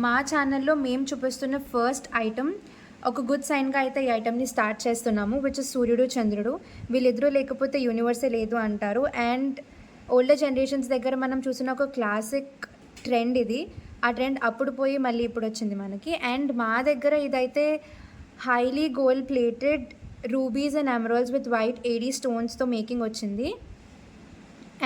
మా ఛానల్లో మేము చూపిస్తున్న ఫస్ట్ ఐటమ్ ఒక గుడ్ సైన్గా అయితే ఈ ఐటమ్ని స్టార్ట్ చేస్తున్నాము, విచ్ ఇస్ సూర్యుడు చంద్రుడు. వీళ్ళిద్దరూ లేకపోతే యూనివర్సే లేదు అంటారు. అండ్ ఓల్డర్ జనరేషన్స్ దగ్గర మనం చూసిన ఒక క్లాసిక్ ట్రెండ్ ఇది. ఆ ట్రెండ్ అప్పుడు పోయి మళ్ళీ ఇప్పుడు వచ్చింది మనకి. అండ్ మా దగ్గర ఇదైతే highly gold plated rubies and emeralds with white AD స్టోన్స్తో మేకింగ్ వచ్చింది.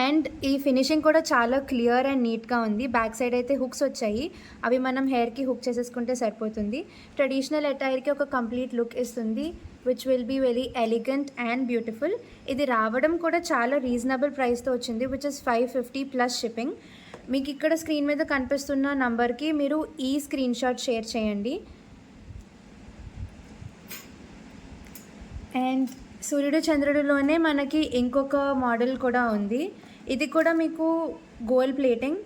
అండ్ ఈ ఫినిషింగ్ కూడా చాలా క్లియర్ అండ్ నీట్గా ఉంది. బ్యాక్ సైడ్ అయితే హుక్స్ వచ్చాయి, అవి మనం హెయిర్కి హుక్ చేసేసుకుంటే సరిపోతుంది. ట్రెడిషనల్ అటైర్కి ఒక కంప్లీట్ లుక్ ఇస్తుంది, which will be very elegant and beautiful. ఇది రావడం కూడా చాలా రీజనబుల్ ప్రైస్తో వచ్చింది, విచ్ ఇస్ 550 ప్లస్ షిప్పింగ్. మీకు ఇక్కడ స్క్రీన్ మీద కనిపిస్తున్న నంబర్కి మీరు ఈ స్క్రీన్ షాట్ షేర్ చేయండి. అండ్ సూర్యుడు చంద్రుడిలోనే మనకి ఇంకొక మోడల్ కూడా ఉంది. ఇది కూడా మీకు gold plating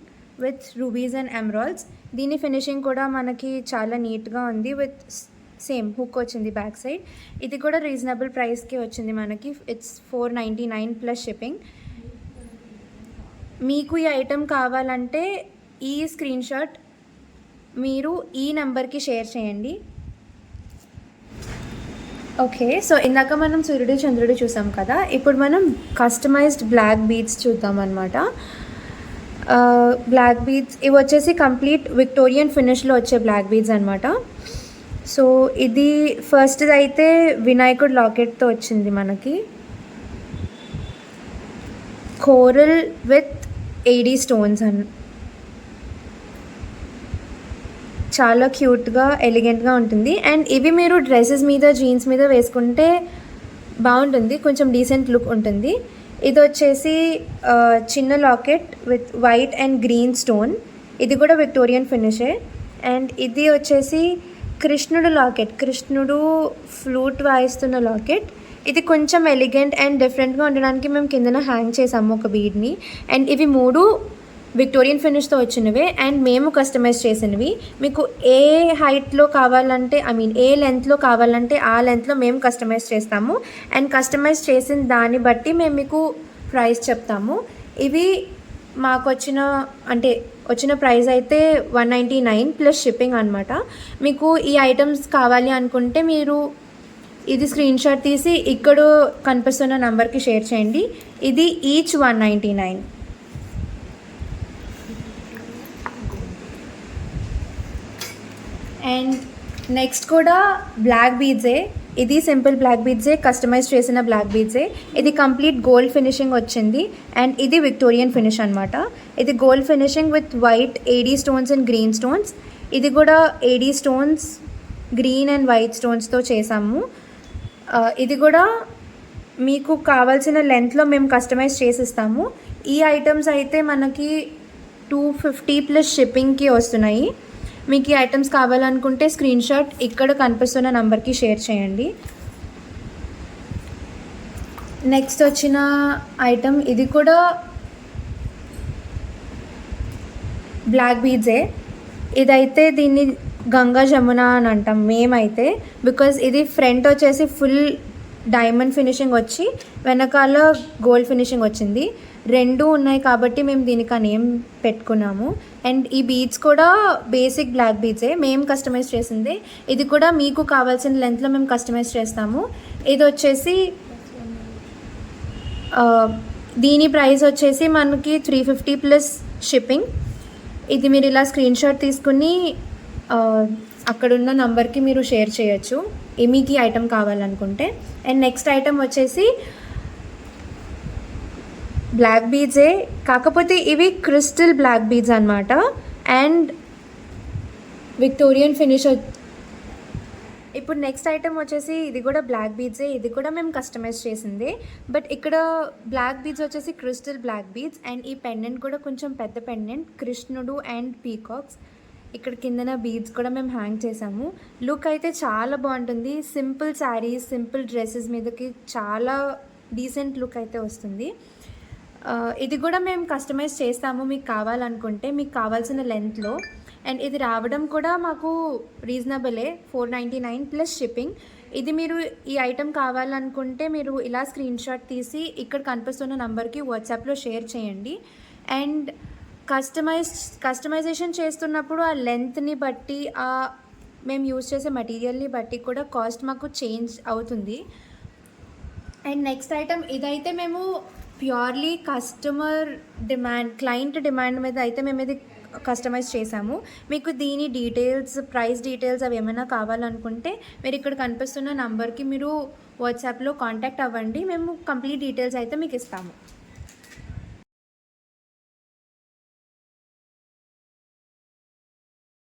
with rubies and emeralds. దీని ఫినిషింగ్ కూడా మనకి చాలా నీట్గా ఉంది, విత్ సేమ్ హుక్ వచ్చింది బ్యాక్ సైడ్. ఇది కూడా రీజనబుల్ ప్రైస్కి వచ్చింది మనకి. It's 499 plus shipping. మీకు ఈ ఐటెం కావాలంటే ఈ స్క్రీన్ షాట్ మీరు ఈ నెంబర్కి షేర్ చేయండి. ఓకే, సో ఇందాక మనం సూర్యుడు చంద్రుడు చూసాం కదా, ఇప్పుడు మనం కస్టమైజ్డ్ బ్లాక్ బీడ్స్ చూద్దాం అనమాట. బ్లాక్ బీడ్స్ ఇవి వచ్చేసి కంప్లీట్ విక్టోరియన్ ఫినిష్లో వచ్చే బ్లాక్ బీడ్స్ అనమాట. సో ఇది ఫస్ట్ అయితే వినాయకుడు లాకెట్తో వచ్చింది మనకి, కోరల్ విత్ ఏడీ స్టోన్స్ అని. చాలా క్యూట్గా ఎలిగెంట్గా ఉంటుంది. అండ్ ఇవి మీరు డ్రెస్సెస్ మీద జీన్స్ మీద వేసుకుంటే బాగుంటుంది, కొంచెం డీసెంట్ లుక్ ఉంటుంది. ఇది వచ్చేసి చిన్న locket with white and green stone. ఇది కూడా విక్టోరియన్ ఫినిషే. అండ్ ఇది వచ్చేసి కృష్ణుడు లాకెట్, కృష్ణుడు ఫ్లూట్ వాయిస్తున్న లాకెట్. ఇది కొంచెం ఎలిగెంట్ అండ్ డిఫరెంట్గా ఉండడానికి మేము కిందన హ్యాంగ్ చేసాము ఒక బీడ్ని. అండ్ ఇవి మూడు విక్టోరియన్ ఫినిష్తో వచ్చినవే అండ్ మేము కస్టమైజ్ చేసినవి. మీకు ఏ హైట్లో కావాలంటే ఏ లెంత్లో కావాలంటే ఆ లెంత్లో మేము కస్టమైజ్ చేస్తాము. అండ్ కస్టమైజ్ చేసిన దాన్ని బట్టి మేము మీకు ప్రైస్ చెప్తాము. ఇవి మాకు వచ్చిన ప్రైస్ అయితే 199 ప్లస్ షిప్పింగ్ అనమాట. మీకు ఈ ఐటమ్స్ కావాలి అనుకుంటే మీరు ఇది స్క్రీన్ షాట్ తీసి ఇక్కడ కనిపిస్తున్న నెంబర్కి షేర్ చేయండి. ఇది ఈచ్ 199. అండ్ నెక్స్ట్ కూడా బ్లాక్ బీడ్సే. ఇది సింపుల్ బ్లాక్ బీడ్సే, కస్టమైజ్ చేసిన బ్లాక్ బీడ్సే. ఇది కంప్లీట్ గోల్డ్ ఫినిషింగ్ వచ్చింది. అండ్ ఇది విక్టోరియన్ ఫినిష్ అనమాట. ఇది gold finishing with white AD stones and green stones. ఇది కూడా AD stones, green and white స్టోన్స్తో చేసాము. ఇది కూడా మీకు కావాల్సిన లెంత్లో మేము కస్టమైజ్ చేసిస్తాము. ఈ ఐటమ్స్ అయితే మనకి 250 ప్లస్ షిప్పింగ్కి వస్తున్నాయి. మీకు ఈ ఐటమ్స్ కావాలనుకుంటే స్క్రీన్ షాట్ ఇక్కడ కనిపిస్తున్న నెంబర్కి షేర్ చేయండి. నెక్స్ట్ వచ్చిన ఐటమ్ ఇది కూడా బ్లాక్ బీడ్సే. ఇదైతే దీన్ని గంగా జమున అని అంటాం మేమైతే, బికాజ్ ఇది ఫ్రంట్ వచ్చేసి ఫుల్ డైమండ్ ఫినిషింగ్ వచ్చి వెనకాల గోల్డ్ ఫినిషింగ్ వచ్చింది. రెండు ఉన్నాయి కాబట్టి మేము దీనికి ఆ నేమ్ పెట్టుకున్నాము. అండ్ ఈ బీడ్స్ కూడా బేసిక్ బ్లాక్ బీడ్సే, మేము కస్టమైజ్ చేసింది. ఇది కూడా మీకు కావాల్సిన లెంత్లో మేము కస్టమైజ్ చేస్తాము. ఇది వచ్చేసి దీని ప్రైస్ వచ్చేసి మనకి 350 ప్లస్ షిప్పింగ్. ఇది మీరు ఇలా స్క్రీన్ షాట్ తీసుకుని అక్కడున్న నంబర్కి మీరు షేర్ చేయొచ్చు మీకు ఈ ఐటమ్ కావాలనుకుంటే. అండ్ నెక్స్ట్ ఐటమ్ వచ్చేసి బ్లాక్ బీడ్సే, కాకపోతే ఇవి క్రిస్టల్ బ్లాక్ బీడ్స్ అనమాట. And Victorian finish. ఇప్పుడు నెక్స్ట్ ఐటమ్ వచ్చేసి ఇది కూడా బ్లాక్ బీడ్సే. ఇది కూడా మేము కస్టమైజ్ చేసింది. బట్ ఇక్కడ బ్లాక్ బీడ్స్ వచ్చేసి క్రిస్టల్ బ్లాక్ బీడ్స్. అండ్ ఈ పెండెంట్ కూడా కొంచెం పెద్ద పెండెంట్, కృష్ణుడు అండ్ పీకాక్స్. ఇక్కడ కిందన బీడ్స్ కూడా మేము హ్యాంగ్ చేసాము. లుక్ అయితే చాలా బాగుంటుంది. సింపుల్ శారీస్, సింపుల్ డ్రెస్సెస్ మీదకి చాలా డీసెంట్ లుక్ అయితే వస్తుంది. ఇది కూడా మేము కస్టమైజ్ చేస్తాము మీకు కావాలనుకుంటే, మీకు కావాల్సిన లెంత్లో. అండ్ ఇది రావడం కూడా మాకు రీజనబులే, 499 ప్లస్ షిప్పింగ్. ఇది మీరు ఈ ఐటెం కావాలనుకుంటే మీరు ఇలా స్క్రీన్ షాట్ తీసి ఇక్కడ కనిపిస్తున్న నంబర్కి వాట్సాప్లో షేర్ చేయండి. అండ్ కస్టమైజేషన్ చేస్తున్నప్పుడు ఆ లెంత్ని బట్టి మేము యూజ్ చేసే మెటీరియల్ని బట్టి కూడా కాస్ట్ మాకు చేంజ్ అవుతుంది. అండ్ నెక్స్ట్ ఐటమ్ ఇదైతే మేము ప్యూర్లీ క్లయింట్ డిమాండ్ మీద అయితే మేము ఇది కస్టమైజ్ చేసాము. మీకు దీని డీటెయిల్స్, ప్రైస్ డీటెయిల్స్ అవి ఏమైనా కావాలనుకుంటే మీరు ఇక్కడ కనిపిస్తున్న నంబర్కి మీరు వాట్సాప్లో కాంటాక్ట్ అవ్వండి. మేము కంప్లీట్ డీటెయిల్స్ అయితే మీకు ఇస్తాము.